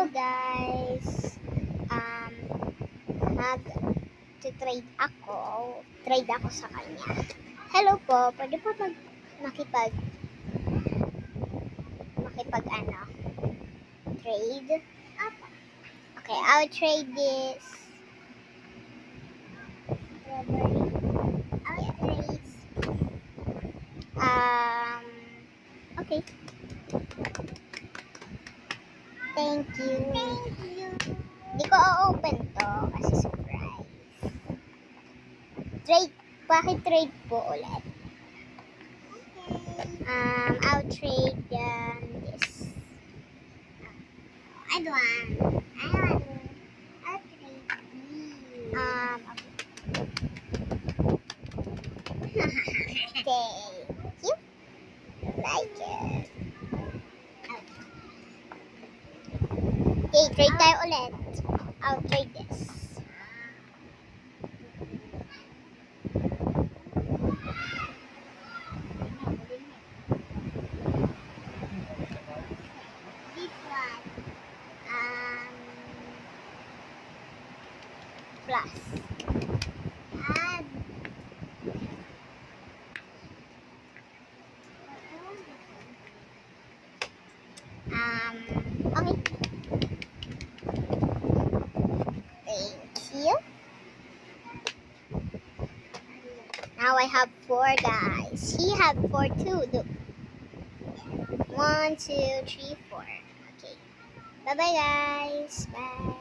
Hello guys. Mag-trade ako. Trade ako sa kanya. Hello po. Pwede po makipag trade? Okay, I'll trade this. Okay. Thank you. Hindi ko open to kasi surprise. Trade po ulit. I'll trade this. I don't want. I'll trade these. Thank you. Like it. Okay, trade tayo ulit. I'll trade this. This one. Plus. Add. Okay. Thank you. Now I have 4 guys. He had 4 too. Look. 1, 2, 3, 4. Okay. Bye bye guys. Bye.